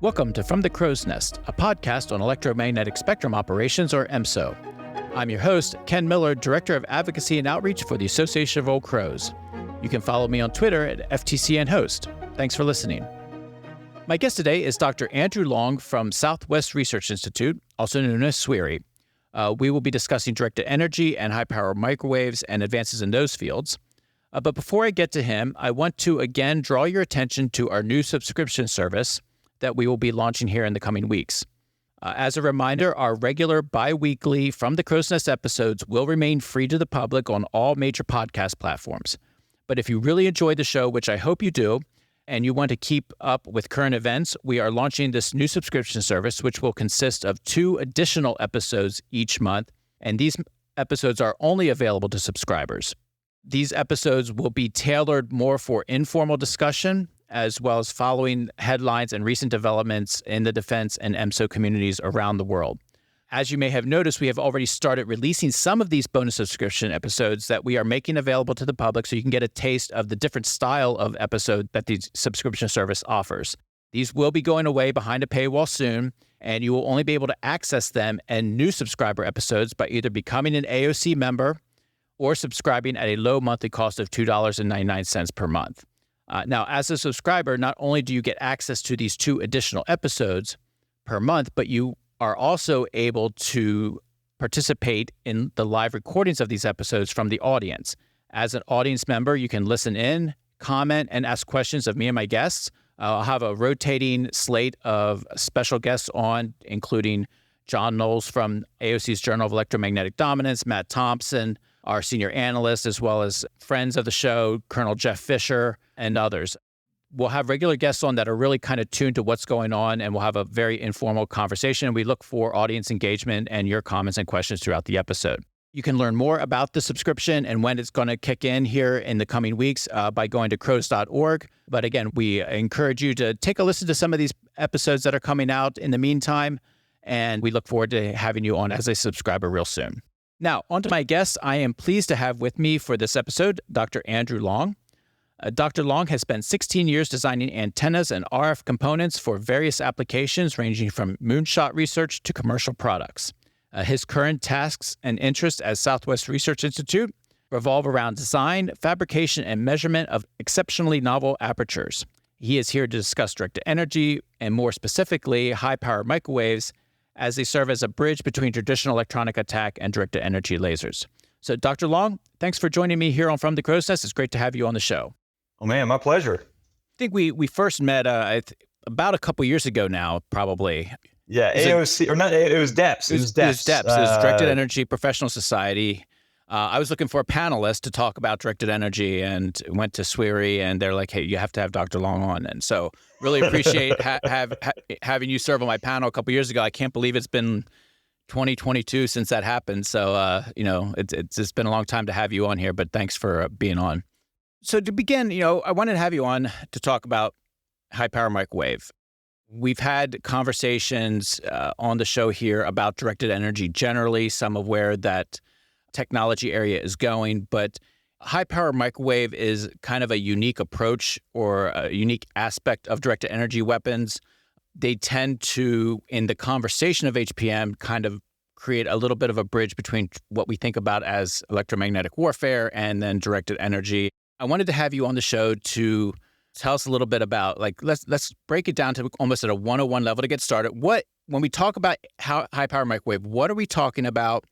Welcome to From the Crow's Nest, a podcast on electromagnetic spectrum operations, or EMSO. I'm your host, Ken Miller, Director of Advocacy and Outreach for the Association of Old Crows. You can follow me on Twitter at FTCNHost. Thanks for listening. My guest today is Dr. Andrew Long from Southwest Research Institute, also known as SWERI. We will be discussing directed energy and high-power microwaves and advances in those fields. But before I get to him, I want to again draw your attention to our new subscription service that we will be launching here in the coming weeks. As a reminder, our regular bi-weekly From the Crow's Nest episodes will remain free to the public on all major podcast platforms. But if you really enjoy the show, which I hope you do, and you want to keep up with current events, we are launching this new subscription service, which will consist of 2 additional episodes each month, and these episodes are only available to subscribers. These episodes will be tailored more for informal discussion, as well as following headlines and recent developments in the defense and EMSO communities around the world. As you may have noticed, we have already started releasing some of these bonus subscription episodes that we are making available to the public so you can get a taste of the different style of episode that the subscription service offers. These will be going away behind a paywall soon, and you will only be able to access them and new subscriber episodes by either becoming an AOC member or subscribing at a low monthly cost of $2.99 per month. Now, as a subscriber, not only do you get access to these 2 additional episodes per month, but you are also able to participate in the live recordings of these episodes from the audience. As an audience member, you can listen in, comment, and ask questions of me and my guests. I'll have a rotating slate of special guests on, including John Knowles from AOC's Journal of Electromagnetic Dominance, Matt Thompson, our senior analyst, as well as friends of the show, Colonel Jeff Fisher, and others. We'll have regular guests on that are really kind of tuned to what's going on, and we'll have a very informal conversation. We look for audience engagement and your comments and questions throughout the episode. You can learn more about the subscription and when it's going to kick in here in the coming weeks by going to crows.org. But again, we encourage you to take a listen to some of these episodes that are coming out in the meantime, and we look forward to having you on as a subscriber real soon. Now, on to my guest. I am pleased to have with me for this episode, Dr. Andrew Long. Dr. Long has spent 16 years designing antennas and RF components for various applications ranging from moonshot research to commercial products. His current tasks and interests at Southwest Research Institute revolve around design, fabrication, and measurement of exceptionally novel apertures. He is here to discuss directed energy and more specifically high-power microwaves as they serve as a bridge between traditional electronic attack and directed energy lasers. So Dr. Long, thanks for joining me here on From the Crow's Nest. It's great to have you on the show. Oh man, my pleasure. I think we first met about a couple years ago now, probably. Yeah, AOC, or not, it was DEPS. It was DEPS. It was Directed Energy Professional Society. I was looking for a panelist to talk about directed energy and went to SWERI, and they're like, hey, you have to have Dr. Long on. And so really appreciate having you serve on my panel a couple years ago. I can't believe it's been 2022 since that happened. So, it's just been a long time to have you on here, but thanks for being on. So to begin, I wanted to have you on to talk about high-power microwave. We've had conversations on the show here about directed energy generally, some of where that technology area is going, but high-power microwave is kind of a unique approach or a unique aspect of directed energy weapons. They tend to, in the conversation of HPM, kind of create a little bit of a bridge between what we think about as electromagnetic warfare and then directed energy. I wanted to have you on the show to tell us a little bit about, let's break it down to almost at a 101 level to get started. When we talk about high-power microwave, what are we talking about,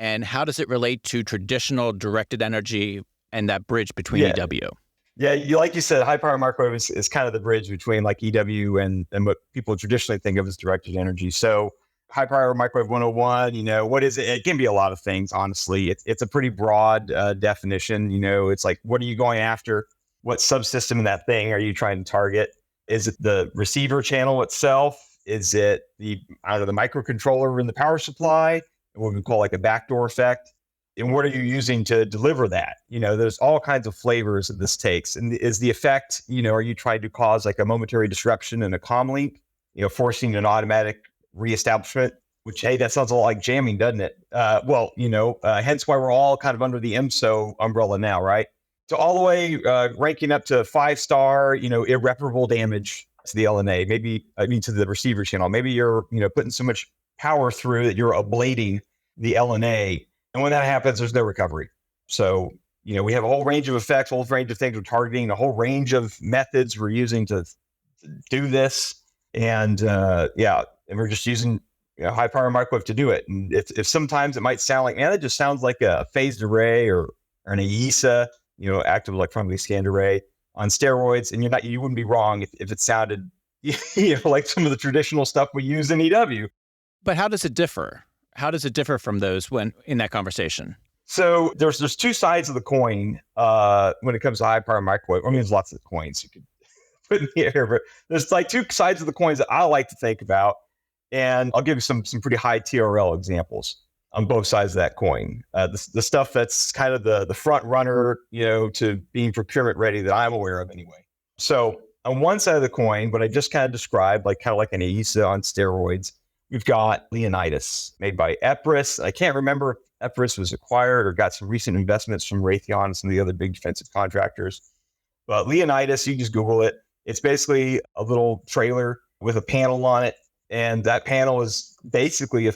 and how does it relate to traditional directed energy and that bridge between EW? Yeah, like you said, high-power microwave is kind of the bridge between like EW and what people traditionally think of as directed energy. So high-power microwave 101, what is it? It can be a lot of things, honestly. It's a pretty broad definition. It's like, what are you going after? What subsystem in that thing are you trying to target? Is it the receiver channel itself? Is it either the microcontroller in the power supply, what we call like a backdoor effect? And what are you using to deliver that? There's all kinds of flavors that this takes. And is the effect, are you trying to cause like a momentary disruption in a comm link, forcing an automatic reestablishment, which, hey, that sounds a lot like jamming, doesn't it? Hence why we're all kind of under the EMSO umbrella now, right? So all the way ranking up to 5-star, irreparable damage to the LNA, to the receiver channel. Maybe you're, putting so much power through that you're ablating the LNA. And when that happens, there's no recovery. So, we have a whole range of effects, a whole range of things we're targeting, a whole range of methods we're using to do this. And and we're just using high power microwave to do it. And if sometimes it might sound like, man, that just sounds like a phased array or an AESA, active electronically scanned array on steroids. And you wouldn't be wrong if it sounded, like some of the traditional stuff we use in EW. But how does it differ? How does it differ from those when in that conversation? So there's two sides of the coin when it comes to high power microwave. I mean, there's lots of coins you could put in the air, but there's like two sides of the coins that I like to think about. And I'll give you some pretty high TRL examples on both sides of that coin. The stuff that's kind of the front runner, to being procurement ready that I'm aware of anyway. So on one side of the coin, what I just kind of described, like an AESA on steroids, we've got Leonidas made by Epirus. I can't remember if Epirus was acquired or got some recent investments from Raytheon and some of the other big defensive contractors. But Leonidas, you can just Google it. It's basically a little trailer with a panel on it. And that panel is basically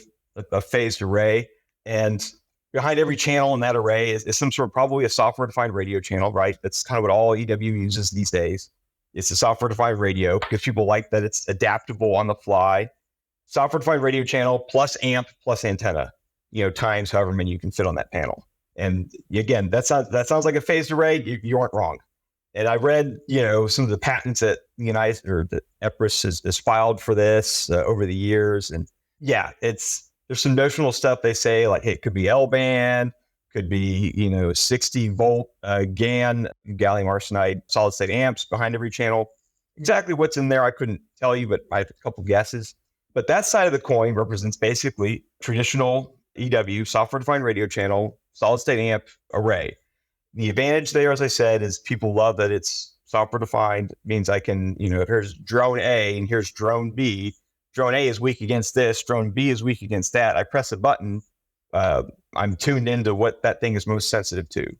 a phased array. And behind every channel in that array is some sort of probably a software-defined radio channel, right? That's kind of what all EW uses these days. It's a software-defined radio because people like that it's adaptable on the fly. Software-defined radio channel plus amp plus antenna, times however many you can fit on that panel. And again, that sounds like a phased array. You aren't wrong. And I read, some of the patents that Leonidas or that Epirus has filed for this over the years. And yeah, there's some notional stuff they say, like, hey, it could be L-band, could be, 60 volt GaN, gallium arsenide, solid state amps behind every channel. Exactly what's in there, I couldn't tell you, but I have a couple guesses. But that side of the coin represents basically traditional EW, software-defined radio channel, solid state amp array. The advantage there, as I said, is people love that it's software-defined. It means I can, if here's drone A and here's drone B, drone A is weak against this, drone B is weak against that. I press a button, I'm tuned into what that thing is most sensitive to.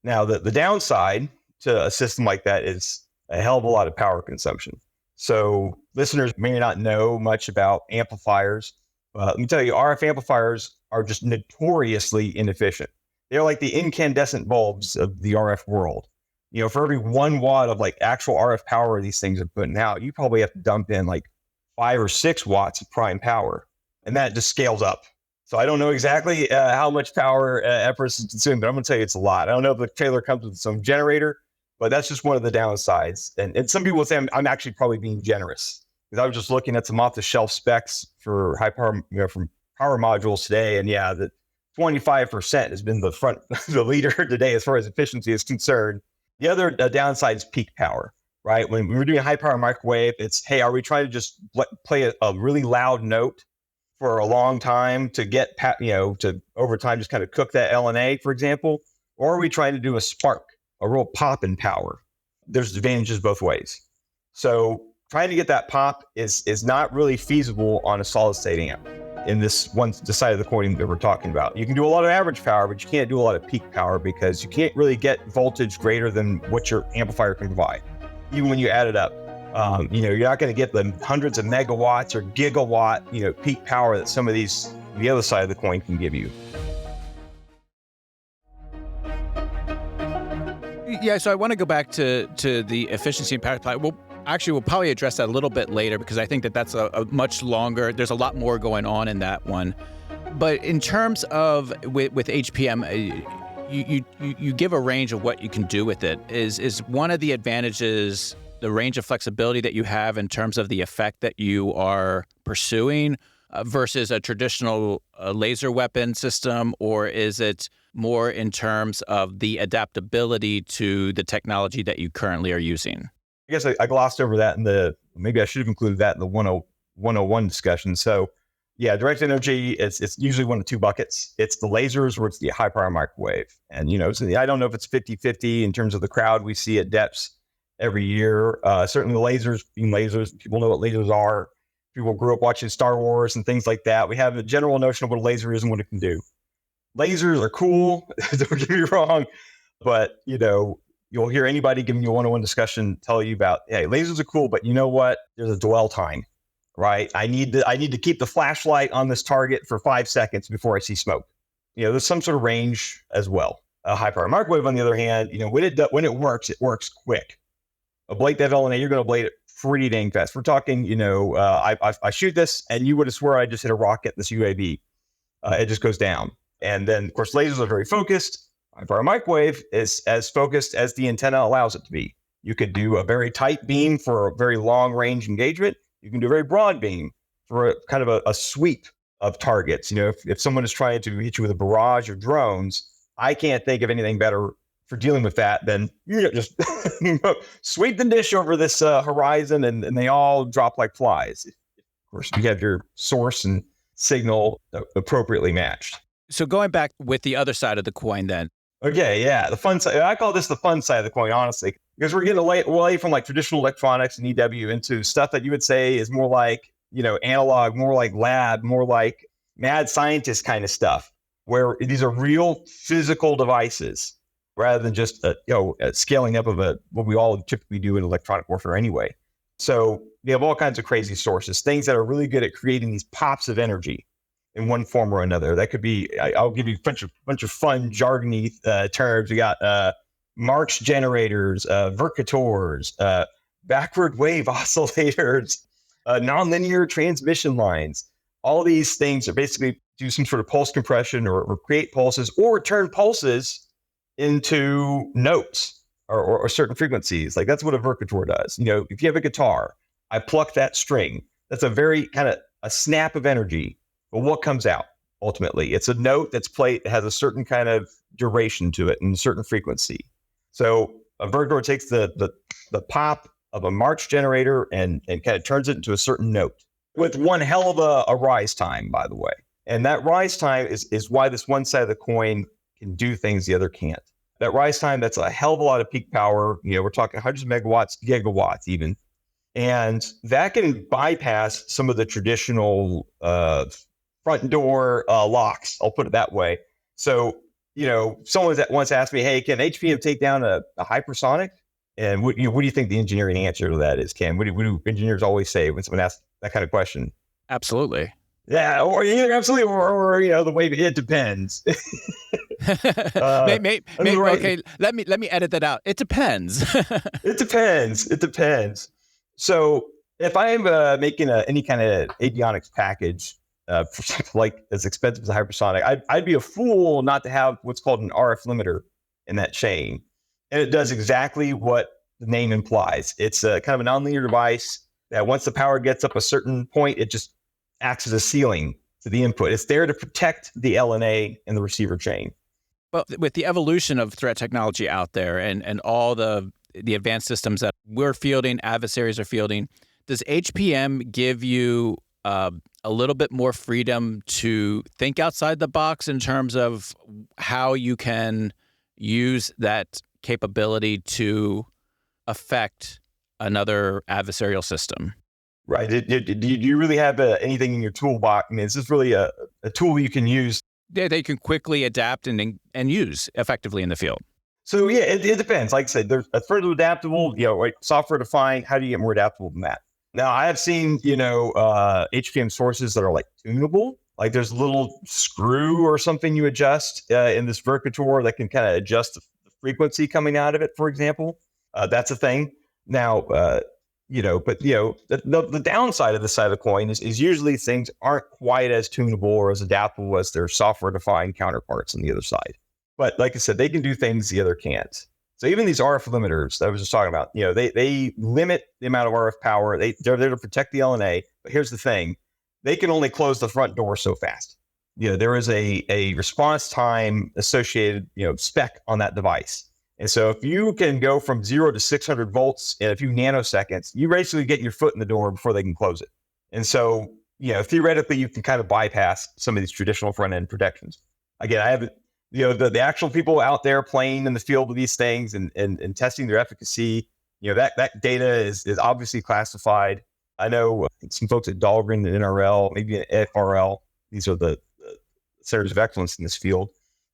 Now, the downside to a system like that is a hell of a lot of power consumption. So listeners may not know much about amplifiers. Let me tell you, RF amplifiers are just notoriously inefficient. They're like the incandescent bulbs of the RF world. For every 1 watt of like actual RF power these things are putting out, you probably have to dump in like 5 or 6 watts of prime power. And that just scales up. So I don't know exactly how much power Epirus is consuming, but I'm going to tell you it's a lot. I don't know if the trailer comes with some generator, but that's just one of the downsides. And some people say I'm actually probably being generous because I was just looking at some off-the-shelf specs for high power, from power modules today. And yeah, the 25% has been the leader today as far as efficiency is concerned. The other downside is peak power, right? When we're doing high power microwave, it's, hey, are we trying to just play a really loud note for a long time to get, to over time just kind of cook that LNA, for example? Or are we trying to do a spark, a real pop in power? There's advantages both ways. So trying to get that pop is not really feasible on a solid state amp. In the side of the coin that we're talking about, you can do a lot of average power, but you can't do a lot of peak power because you can't really get voltage greater than what your amplifier can provide, even when you add it up. You're not going to get the hundreds of megawatts or gigawatt, peak power that some of the other side of the coin can give you. Yeah, so I want to go back to the efficiency and power supply. We'll probably address that a little bit later because I think that's a much longer, there's a lot more going on in that one. But in terms of with HPM, you give a range of what you can do with it. Is one of the advantages the range of flexibility that you have in terms of the effect that you are pursuing versus a traditional laser weapon system, or is it more in terms of the adaptability to the technology that you currently are using? I guess I glossed over that maybe I should have included that in the 101 discussion. So yeah, direct energy, it's usually one of two buckets. It's the lasers or it's the high power microwave. And, so I don't know if it's 50-50 in terms of the crowd we see at DEPS every year. Certainly the lasers, being lasers, people know what lasers are. People grew up watching Star Wars and things like that. We have a general notion of what a laser is and what it can do. Lasers are cool, don't get me wrong, but, you'll hear anybody giving you a one-on-one discussion tell you about, hey, lasers are cool, but you know what? There's a dwell time, right? I need to keep the flashlight on this target for 5 seconds before I see smoke. There's some sort of range as well. A high power microwave, on the other hand, when it works quick. Ablate that LNA, you're going to ablate it pretty dang fast. We're talking, I shoot this, and you would have swore I just hit a rocket, this UAV. It just goes down. And then, of course, lasers are very focused. High power microwave is as focused as the antenna allows it to be. You could do a very tight beam for a very long range engagement. You can do a very broad beam for kind of a sweep of targets. If someone is trying to hit you with a barrage of drones, I can't think of anything better for dealing with that than just sweep the dish over this horizon and they all drop like flies. Of course, you have your source and signal appropriately matched. So going back with the other side of the coin then. Okay, yeah, the fun side. I call this the fun side of the coin, honestly, because we're getting away from like traditional electronics and EW into stuff that you would say is more like, analog, more like lab, more like mad scientist kind of stuff, where these are real physical devices rather than just a scaling up of what we all typically do in electronic warfare anyway. So you have all kinds of crazy sources, things that are really good at creating these pops of energy in one form or another. That could be, I'll give you a bunch of fun jargony terms. We got Marx generators, Verkators, backward wave oscillators, nonlinear transmission lines. All these things are basically do some sort of pulse compression or create pulses or turn pulses into notes or certain frequencies. Like that's what a Verkator does. If you have a guitar, I pluck that string. That's a very kind of a snap of energy. But what comes out ultimately? It's a note that's played, it has a certain kind of duration to it and a certain frequency. So a Verkator takes the pop of a Marx generator and kind of turns it into a certain note with one hell of a rise time, by the way. And that rise time is why this one side of the coin can do things the other can't. That rise time, that's a hell of a lot of peak power. We're talking hundreds of megawatts, gigawatts even. And that can bypass some of the traditional front door locks. I'll put it that way. So, someone that once asked me, hey, can HPM take down a hypersonic? And what do you think the engineering answer to that is, Ken? What do engineers always say when someone asks that kind of question? Absolutely. Yeah, or either absolutely, or the way it depends. Okay, let me edit that out. It depends. It depends. So if I'm making any kind of avionics package, like as expensive as a hypersonic, I'd be a fool not to have what's called an RF limiter in that chain, and it does exactly what the name implies. It's a kind of a nonlinear device that once the power gets up a certain point, it just acts as a ceiling to the input. It's there to protect the LNA and the receiver chain. But with the evolution of threat technology out there and all the advanced systems that we're fielding, adversaries are fielding, does HPM give you a little bit more freedom to think outside the box in terms of how you can use that capability to affect another adversarial system? Right. Do you really have anything in your toolbox? I mean, is this really a tool you can use? Yeah, they can quickly adapt and use effectively in the field. So yeah, it depends. Like I said, there's a further adaptable, right, software defined. How do you get more adaptable than that? Now, I have seen, HPM sources that are like tunable. Like there's a little screw or something you adjust in this Verkator that can kind of adjust the frequency coming out of it, for example. That's a thing. Now, the downside of this side of the coin is usually things aren't quite as tunable or as adaptable as their software-defined counterparts on the other side. But like I said, they can do things the other can't. So even these RF limiters that I was just talking about, they limit the amount of RF power. They're there to protect the LNA. But here's the thing. They can only close the front door so fast. There is a response time associated, spec on that device. And so if you can go from 0 to 600 volts in a few nanoseconds, you basically get your foot in the door before they can close it. And so, theoretically, you can kind of bypass some of these traditional front-end protections. Again, I haven't, the actual people out there playing in the field with these things and testing their efficacy, that data is obviously classified. I know some folks at Dahlgren and NRL, maybe at FRL, these are the centers of excellence in this field.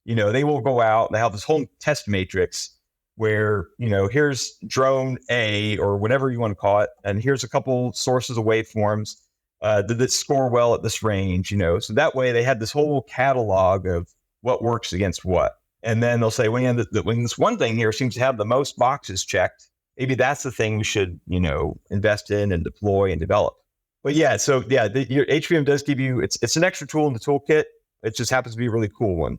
They will go out and they have this whole test matrix where, here's drone A or whatever you want to call it, and here's a couple sources of waveforms. Did it score well at this range? So that way they had this whole catalog of what works against what. And then they'll say, when this one thing here seems to have the most boxes checked, maybe that's the thing we should, invest in and deploy and develop. But yeah, your HPM does give you, it's an extra tool in the toolkit. It just happens to be a really cool one.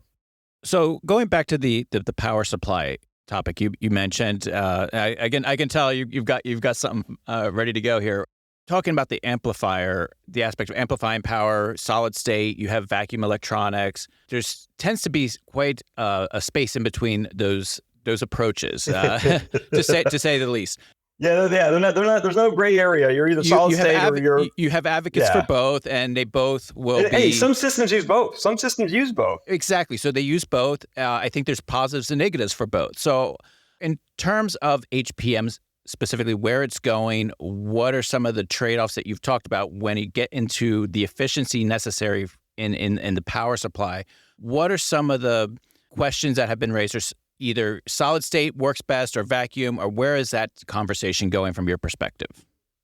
So going back to the power supply topic you mentioned, I can tell you've got something ready to go here. Talking about the amplifier, the aspect of amplifying power, solid state, you have vacuum electronics. There's tends to be quite a space in between those approaches, to say the least. Yeah, they're not. There's no gray area. You're either solid state or you're. You have advocates for both, and they both will be. Hey, some systems use both. Exactly. So they use both. I think there's positives and negatives for both. So in terms of HPMs, specifically where it's going, what are some of the trade-offs that you've talked about when you get into the efficiency necessary in the power supply? What are some of the questions that have been raised? Or either solid state works best or vacuum, or where is that conversation going from your perspective?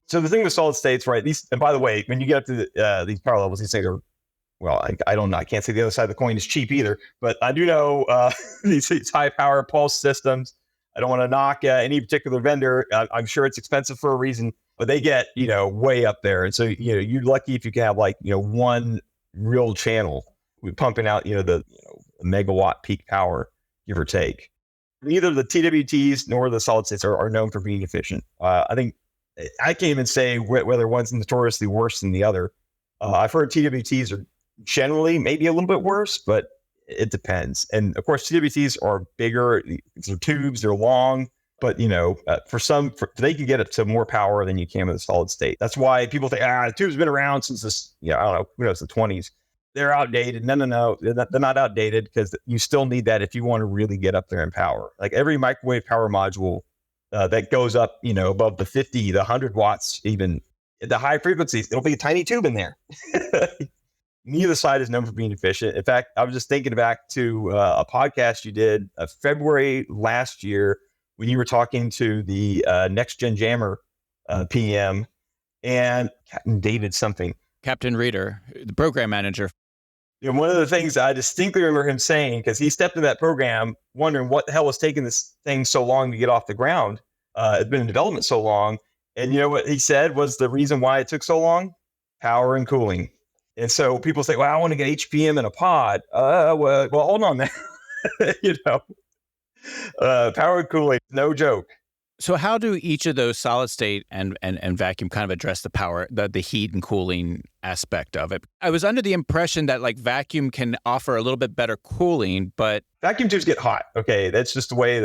So the thing with solid states, right? And by the way, when you get up to these power levels, these things are, well, I don't know. I can't say the other side of the coin is cheap either, but I do know these high power pulse systems. I don't want to knock any particular vendor. I'm sure it's expensive for a reason, but they get, way up there. And so, you're lucky if you can have one real channel pumping out, the megawatt peak power, give or take. Neither the TWTs nor the solid states are known for being efficient. I think I can't even say whether one's notoriously worse than the other. I've heard TWTs are generally maybe a little bit worse, but it depends. And of course, TWTs are bigger. They're tubes, they're long, but they can get up to more power than you can with a solid state. That's why people think, the tube's been around since this, I don't know, who knows, the 20s. They're outdated. No. They're not outdated, because you still need that if you want to really get up there in power. Like every microwave power module that goes up, above the 50, the 100 watts, even at the high frequencies, it'll be a tiny tube in there. Neither side is known for being efficient. In fact, I was just thinking back to a podcast you did February last year when you were talking to the Next Gen Jammer PM and Captain David something. Captain Reeder, the program manager. One of the things I distinctly remember him saying, because he stepped in that program wondering what the hell was taking this thing so long to get off the ground. It's been in development so long. And you know what he said was the reason why it took so long? Power and cooling. And so people say, well, I want to get HPM in a pod. Well, hold on there. Power and cooling, no joke. So how do each of those solid state and vacuum kind of address the power, the heat and cooling aspect of it? I was under the impression that vacuum can offer a little bit better cooling, but vacuum tubes get hot. Okay, that's just the way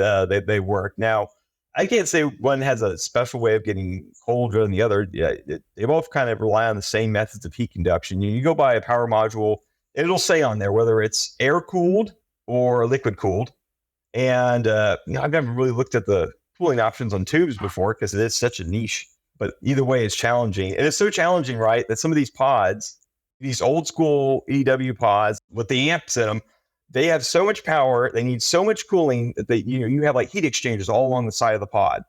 they work. Now, I can't say one has a special way of getting colder than the other. Yeah, they both kind of rely on the same methods of heat conduction. You go buy a power module, and it'll say on there whether it's air cooled or liquid cooled. And I've never really looked at the cooling options on tubes before, because it is such a niche. But either way, it's challenging. And it's so challenging, right, that some of these pods, these old school EW pods with the amps in them, they have so much power, they need so much cooling that you have heat exchangers all along the side of the pod.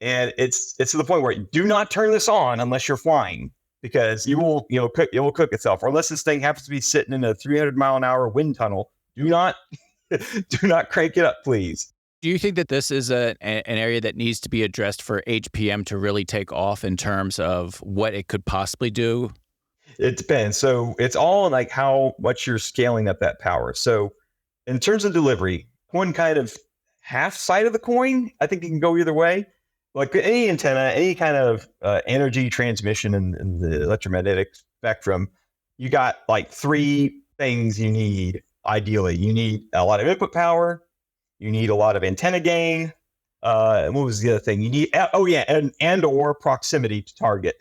And it's to the point where do not turn this on unless you're flying, because it will cook itself. Or unless this thing happens to be sitting in a 300-mile-an-hour wind tunnel, do not crank it up, please. Do you think that this is an area that needs to be addressed for HPM to really take off in terms of what it could possibly do? It depends. So it's all on how much you're scaling up that power. So in terms of delivery, one kind of half side of the coin, I think it can go either way. Like any antenna, any kind of energy transmission in the electromagnetic spectrum, you got three things you need. Ideally, you need a lot of input power, you need a lot of antenna gain. And what was the other thing? You need, and or proximity to target.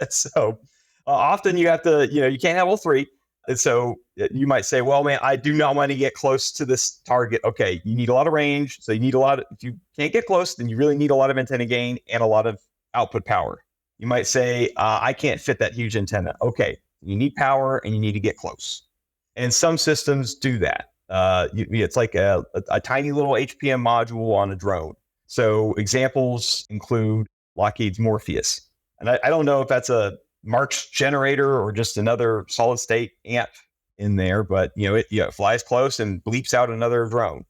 So often you have to, you can't have all three. And so you might say, well, man, I do not want to get close to this target. Okay, you need a lot of range. So you need if you can't get close, then you really need a lot of antenna gain and a lot of output power. You might say, I can't fit that huge antenna. Okay, you need power and you need to get close. And some systems do that. It's like a tiny little HPM module on a drone. So examples include Lockheed's Morpheus. And I don't know if that's a March generator or just another solid state amp in there, but it flies close and bleeps out another drone.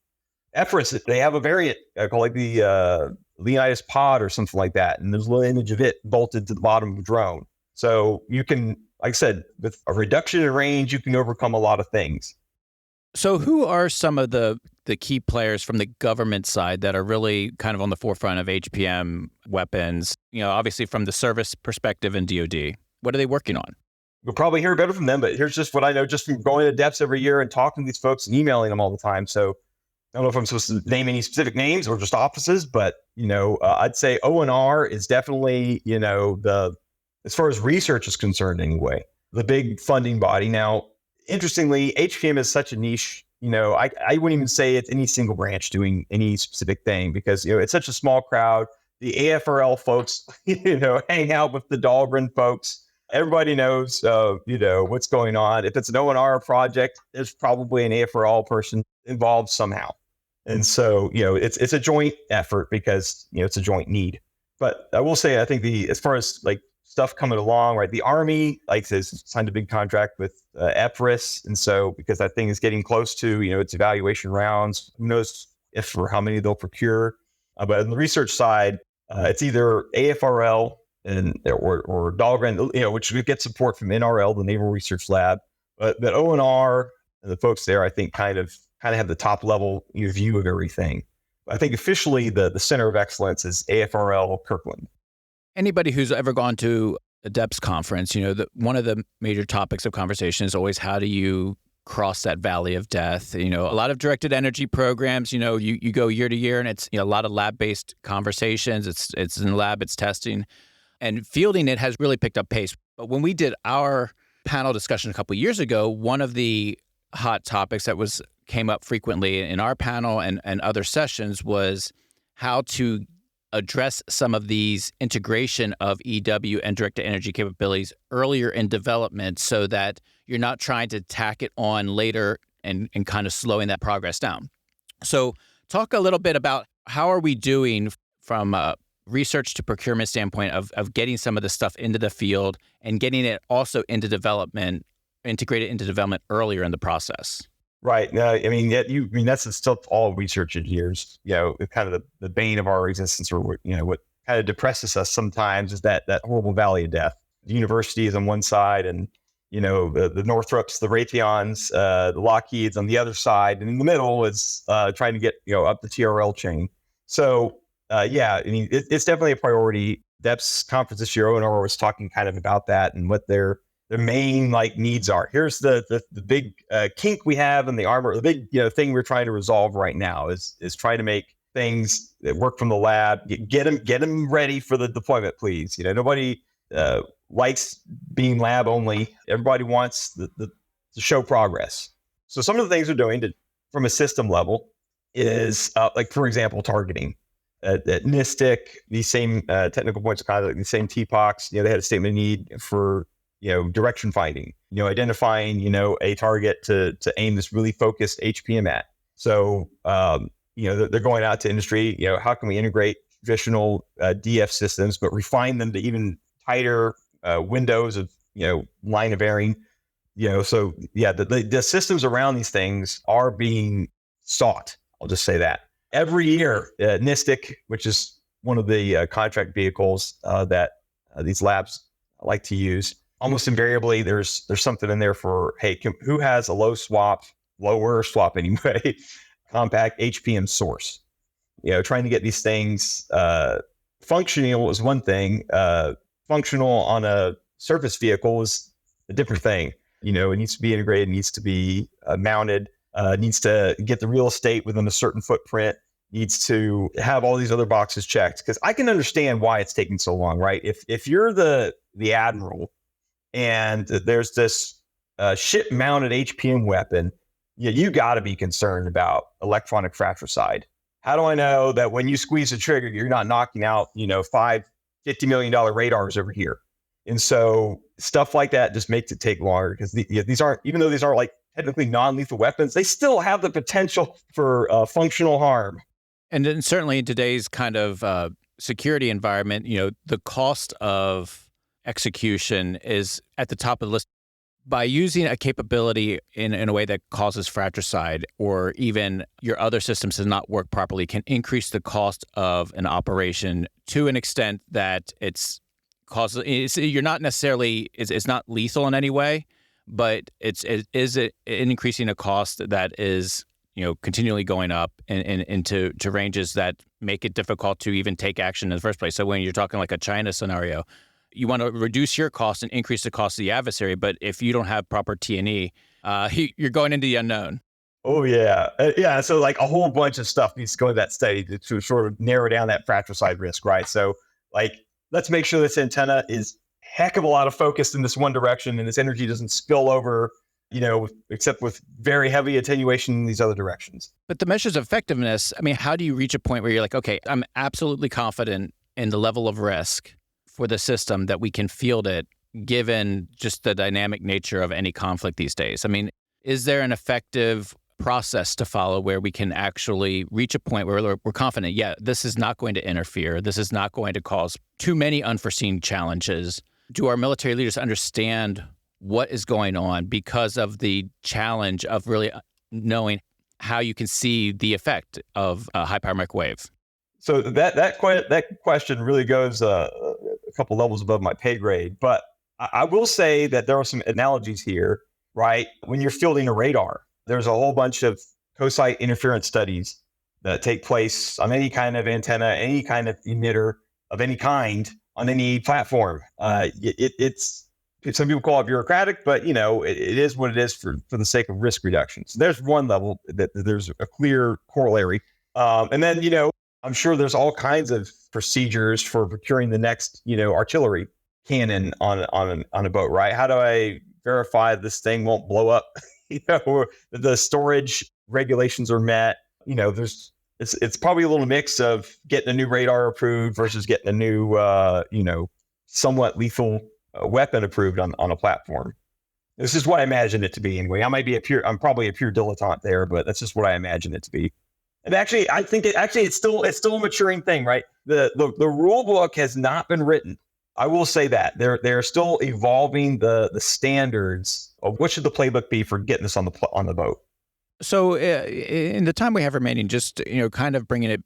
Epirus, they have a variant called like the Leonidas Pod or something like that. And there's a little image of it bolted to the bottom of the drone. So you can, like I said, with a reduction in range, you can overcome a lot of things. So who are some of the key players from the government side that are really kind of on the forefront of HPM weapons? Obviously from the service perspective and DoD, what are they working on? You'll probably hear better from them, but here's just what I know just from going to DEPS every year and talking to these folks and emailing them all the time. So I don't know if I'm supposed to name any specific names or just offices, but, I'd say ONR is definitely, as far as research is concerned anyway, the big funding body. Now, interestingly, HPM is such a niche, I wouldn't even say it's any single branch doing any specific thing because, it's such a small crowd. The AFRL folks, hang out with the Dahlgren folks. Everybody knows, what's going on. If it's an ONR project, there's probably an AFRL person involved somehow. And so, it's a joint effort because, it's a joint need. But I will say, I think as far as like stuff coming along, right? The Army, has signed a big contract with Epirus. And so because that thing is getting close to, its evaluation rounds, who knows if or how many they'll procure. But on the research side, it's either AFRL or Dahlgren, which we get support from NRL, the Naval Research Lab. But ONR and the folks there, I think, kind of have the top level view of everything. I think officially the center of excellence is AFRL Kirkland. Anybody who's ever gone to a DEPS conference, one of the major topics of conversation is always how do you cross that valley of death? A lot of directed energy programs, you go year to year and it's a lot of lab-based conversations. It's in the lab, it's testing. And fielding it has really picked up pace. But when we did our panel discussion a couple of years ago, one of the hot topics that came up frequently in our panel and other sessions was how to address some of these integration of EW and directed energy capabilities earlier in development so that you're not trying to tack it on later and kind of slowing that progress down. So talk a little bit about how are we doing from a research to procurement standpoint of getting some of the stuff into the field and getting it also into development, integrated into development earlier in the process. Right. No, that's still all research engineers, kind of the bane of our existence, or what kind of depresses us sometimes is that horrible valley of death. The university is on one side and, the Northrops, the Raytheons, the Lockheeds on the other side. And in the middle is trying to get, up the TRL chain. So, it's definitely a priority. DEPS conference this year, ONR was talking kind of about that and what their main needs are. Here's the big kink we have in the armor. The big thing we're trying to resolve right now is trying to make things that work from the lab. Get them ready for the deployment, please. Nobody likes being lab only. Everybody wants to show progress. So some of the things we're doing from a system level is for example, targeting. At NISTIC, these same technical points of contact, the same TPOCs, they had a statement of need for direction finding, identifying, a target to aim this really focused HPM at. So, they're going out to industry, how can we integrate traditional DF systems, but refine them to even tighter windows of, line of bearing, so the systems around these things are being sought. I'll just say that. Every year, NISTIC, which is one of the contract vehicles that these labs like to use, almost invariably there's something in there for, hey, who has a lower swap anyway, compact HPM source. Trying to get these things functional is one thing. Functional on a surface vehicle is a different thing. It needs to be integrated, needs to be mounted, needs to get the real estate within a certain footprint, needs to have all these other boxes checked. Because I can understand why it's taking so long, right? If you're the admiral and there's this ship-mounted HPM weapon, you got to be concerned about electronic fratricide. How do I know that when you squeeze the trigger, you're not knocking out, $50 million radars over here? And so stuff like that just makes it take longer because these aren't, even though these aren't like technically non-lethal weapons, they still have the potential for functional harm. And then certainly in today's kind of security environment, the cost of execution is at the top of the list. By using a capability in a way that causes fratricide, or even your other systems does not work properly, can increase the cost of an operation to an extent that you're not necessarily, it's not lethal in any way, but it is increasing a cost that is continually going up into ranges that make it difficult to even take action in the first place. So when you're talking like a China scenario, you want to reduce your cost and increase the cost of the adversary. But if you don't have proper T&E, you're going into the unknown. Oh, yeah. Yeah. So like a whole bunch of stuff needs to go into that study to sort of narrow down that fratricide risk, right? So like, let's make sure this antenna is heck of a lot of focused in this one direction and this energy doesn't spill over, except with very heavy attenuation in these other directions. But the measures of effectiveness, how do you reach a point where you're like, okay, I'm absolutely confident in the level of risk for the system that we can field it, given just the dynamic nature of any conflict these days? Is there an effective process to follow where we can actually reach a point where we're confident, yeah, this is not going to interfere, this is not going to cause too many unforeseen challenges? Do our military leaders understand what is going on because of the challenge of really knowing how you can see the effect of a high power microwave? So that question really goes a couple levels above my pay grade, but I will say that there are some analogies here, right? When you're fielding a radar, there's a whole bunch of co-site interference studies that take place on any kind of antenna, any kind of emitter of any kind on any platform. It's some people call it bureaucratic, but it is what it is for the sake of risk reduction. So there's one level that there's a clear corollary. And then, I'm sure there's all kinds of procedures for procuring the next, artillery cannon on a boat, right? How do I verify this thing won't blow up? Or the storage regulations are met. It's probably a little mix of getting a new radar approved versus getting a new, somewhat lethal weapon approved on a platform. This is what I imagine it to be anyway. I'm probably a pure dilettante there, but that's just what I imagine it to be. And actually, I think it's still a maturing thing, right? The rule book has not been written. I will say that they're still evolving the standards of what should the playbook be for getting this on the boat. So in the time we have remaining, just kind of bringing it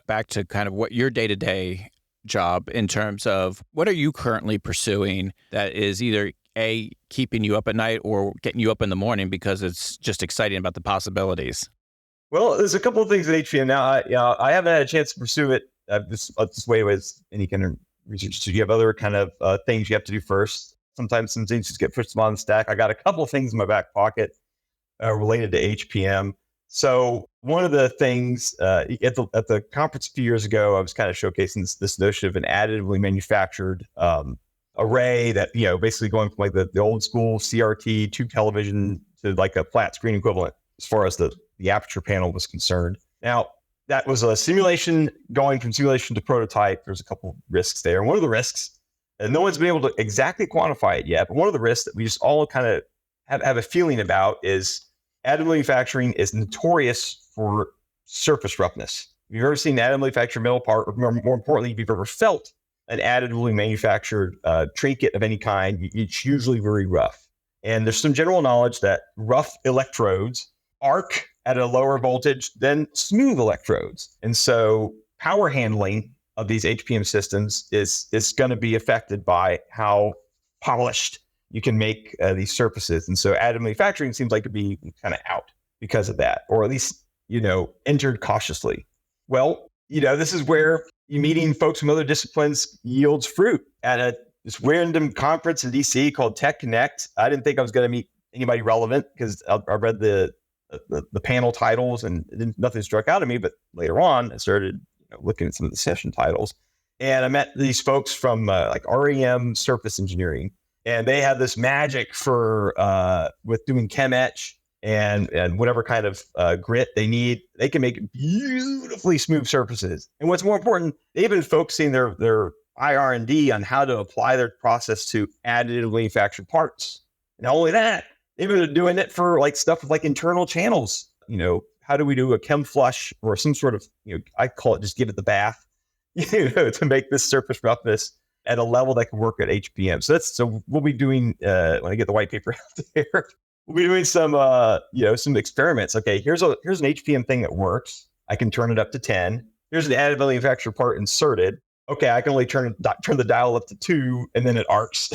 back to kind of what your day-to-day job in terms of what are you currently pursuing that is either A, keeping you up at night or getting you up in the morning because it's just exciting about the possibilities? Well, there's a couple of things at HPM now. I haven't had a chance to pursue it this way as any kind of research. So you have other kind of things you have to do first. Sometimes some things just get pushed on the stack. I got a couple of things in my back pocket related to HPM. So one of the things at the conference a few years ago, I was kind of showcasing this notion of an additively manufactured array that, basically going from like the old school CRT tube television to like a flat screen equivalent as far as the aperture panel was concerned. Now, that was a simulation going from simulation to prototype. There's a couple risks there. And one of the risks, and no one's been able to exactly quantify it yet, but one of the risks that we just all kind of have a feeling about is additive manufacturing is notorious for surface roughness. If you've ever seen an additive manufactured metal part, or more importantly, if you've ever felt an additively manufactured trinket of any kind, it's usually very rough. And there's some general knowledge that rough electrodes arc at a lower voltage than smooth electrodes. And so power handling of these HPM systems is going to be affected by how polished you can make these surfaces. And so additive manufacturing seems like to be kind of out because of that, or at least, entered cautiously. Well, this is where you meeting folks from other disciplines yields fruit. At this random conference in DC called Tech Connect, I didn't think I was going to meet anybody relevant because I read the panel titles and nothing struck out at me. But later on, I started looking at some of the session titles, and I met these folks from like REM Surface Engineering, and they had this magic for with doing chem etch and whatever kind of grit they need. They can make beautifully smooth surfaces. And what's more important, they've been focusing their IR&D on how to apply their process to additive manufactured parts. Not only that, Even doing it for like stuff with like internal channels. How do we do a chem flush or some sort of, I call it just give it the bath, to make this surface roughness at a level that can work at HPM. So we'll be doing, when I get the white paper out there, we'll be doing some, some experiments. Okay, here's an HPM thing that works. I can turn it up to 10. Here's the additive manufacturer part inserted. Okay, I can only turn the dial up to 2, and then it arcs.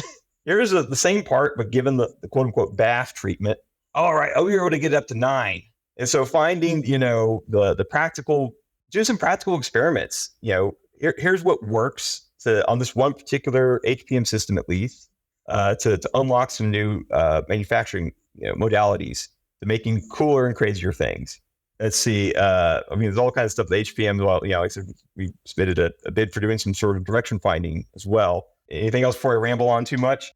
Here's the same part, but given the quote unquote bath treatment. All right, we were able to get up to 9. And so finding, the practical, do some practical experiments. Here's what works on this one particular HPM system, at least, to unlock some new manufacturing modalities to making cooler and crazier things. Let's see. There's all kinds of stuff with HPM. Well, like I said, we submitted a bid for doing some sort of direction finding as well. Anything else before I ramble on too much?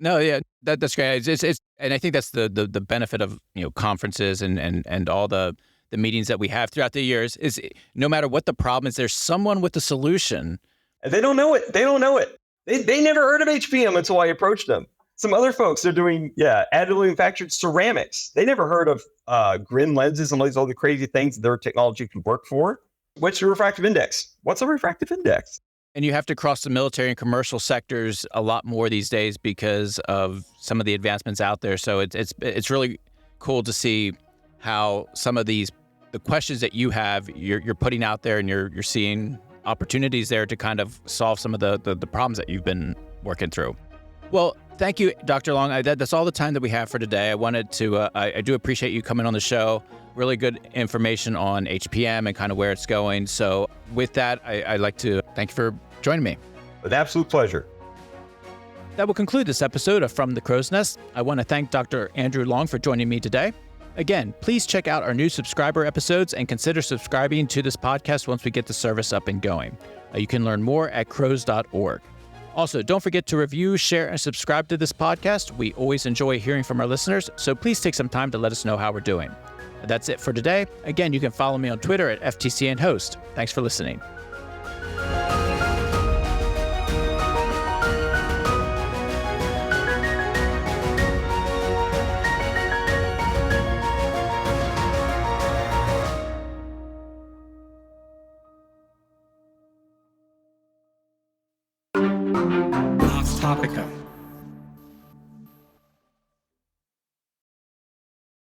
No, yeah, that's great. It's and I think that's the benefit of conferences and all the meetings that we have throughout the years is no matter what the problem is, there's someone with the solution. And they don't know it. They never heard of HPM until I approached them. Some other folks are doing additively manufactured ceramics. They never heard of Grin lenses and all these other crazy things that their technology can work for. What's your refractive index? What's a refractive index? And you have to cross the military and commercial sectors a lot more these days because of some of the advancements out there. So it's really cool to see how some of the questions that you have, you're putting out there, and you're seeing opportunities there to kind of solve some of the problems that you've been working through. Well, thank you, Dr. Long. That's all the time that we have for today. I wanted to, I do appreciate you coming on the show. Really good information on HPM and kind of where it's going. So with that, I'd like to thank you for joining me. With absolute pleasure. That will conclude this episode of From the Crow's Nest. I want to thank Dr. Andrew Long for joining me today. Again, please check out our new subscriber episodes and consider subscribing to this podcast once we get the service up and going. You can learn more at crows.org. Also, don't forget to review, share, and subscribe to this podcast. We always enjoy hearing from our listeners, so please take some time to let us know how we're doing. That's it for today. Again, you can follow me on Twitter at FTCNHost. Thanks for listening. Topica.